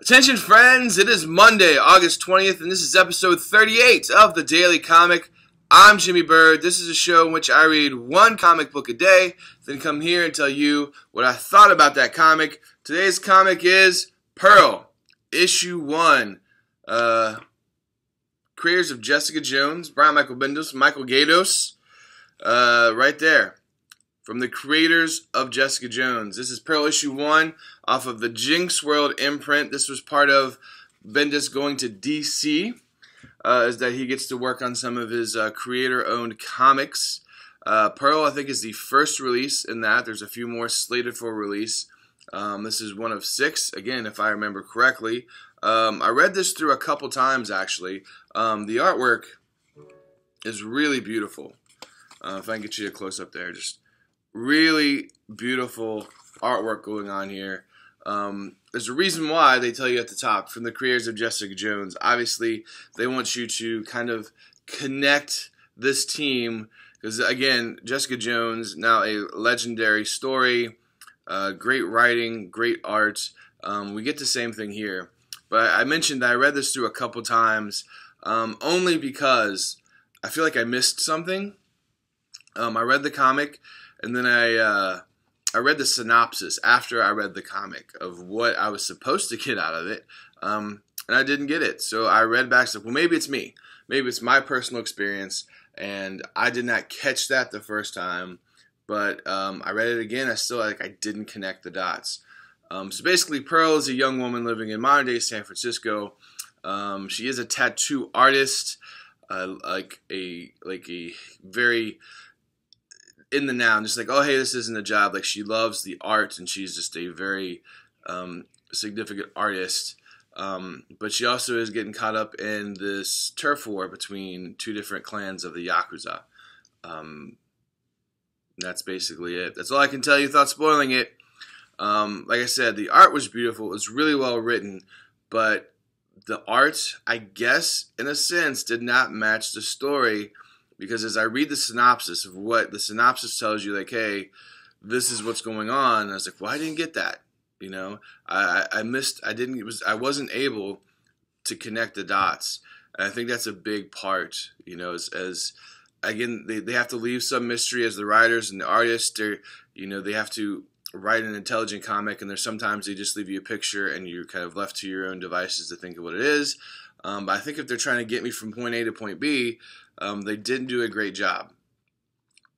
Attention friends, it is Monday, August 20th, and this is episode 38 of The Daily Comic. I'm Jimmy Bird. This is a show in which I read one comic book a day, then come here and tell you what I thought about that comic. Today's comic is Pearl, Issue 1. Creators of Jessica Jones, Brian Michael Bendis, Michael Gaydos, right there. From the creators of Jessica Jones. This is Pearl Issue 1 off of the Jinxworld imprint. This was part of Bendis going to DC, is that he gets to work on some of his creator-owned comics. Pearl, I think, is the first release in that. There's a few more slated for release. This is one of 6, again, if I remember correctly. I read this through a couple times, actually. The artwork is really beautiful. If I can get you a close-up there, just really beautiful artwork going on here. There's a reason why they tell you at the top, from the creators of Jessica Jones. Obviously, they want you to kind of connect this team, because again, Jessica Jones, now a legendary story, great writing, great art. We get the same thing here. But I mentioned that I read this through a couple times, only because I feel like I missed something. I read the comic, and then I read the synopsis after I read the comic of what I was supposed to get out of it, and I didn't get it. So I read back, so well, maybe it's me. Maybe it's my personal experience, and I did not catch that the first time. But I read it again. I still I didn't connect the dots. So basically, Pearl is a young woman living in modern-day San Francisco. She is a tattoo artist, like a very in the now, just like, oh, hey, this isn't a job. Like, she loves the art, and she's just a very significant artist. But she also is getting caught up in this turf war between two different clans of the Yakuza. That's basically it. That's all I can tell you without spoiling it. Like I said, the art was beautiful. It was really well written, but the art, I guess, in a sense, did not match the story. Because as I read the synopsis of what the synopsis tells you, like, hey, this is what's going on, I was like, well, I didn't get that. You know, I wasn't able to connect the dots. And I think that's a big part, you know, as again, they have to leave some mystery as the writers and the artists. They have to write an intelligent comic, and there's sometimes they just leave you a picture and you're kind of left to your own devices to think of what it is. But I think if they're trying to get me from point A to point B, they didn't do a great job.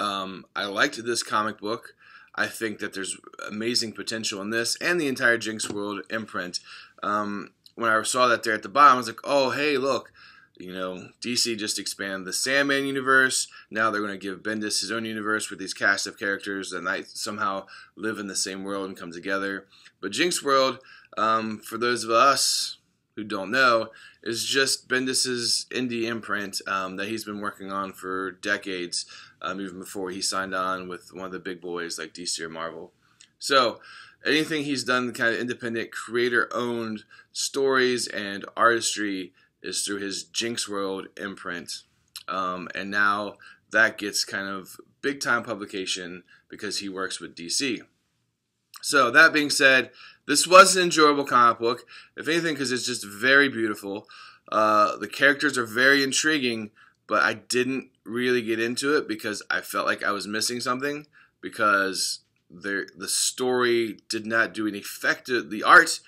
I liked this comic book. I think that there's amazing potential in this and the entire Jinxworld imprint. When I saw that there at the bottom, I was like, oh, hey, look, you know, DC just expanded the Sandman universe. Now they're going to give Bendis his own universe with these cast of characters that might somehow live in the same world and come together. But Jinxworld, for those of us who don't know, is just Bendis' indie imprint that he's been working on for decades, even before he signed on with one of the big boys like DC or Marvel. So anything he's done, kind of independent, creator-owned stories and artistry is through his Jinxworld imprint. And now that gets kind of big-time publication because he works with DC. So that being said, this was an enjoyable comic book, if anything, because it's just very beautiful. The characters are very intriguing, but I didn't really get into it because I felt like I was missing something, because the story did not do an effective, the art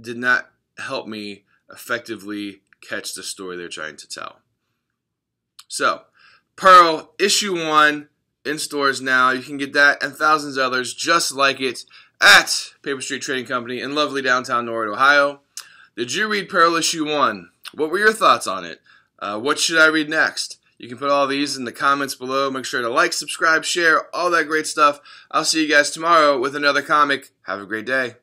did not help me effectively catch the story they're trying to tell. So, Pearl, Issue 1, in stores now. You can get that and thousands of others just like it at Paper Street Trading Company in lovely downtown Norwood, Ohio. Did you read Pearl Issue 1? What were your thoughts on it? What should I read next? You can put all these in the comments below. Make sure to like, subscribe, share, all that great stuff. I'll see you guys tomorrow with another comic. Have a great day.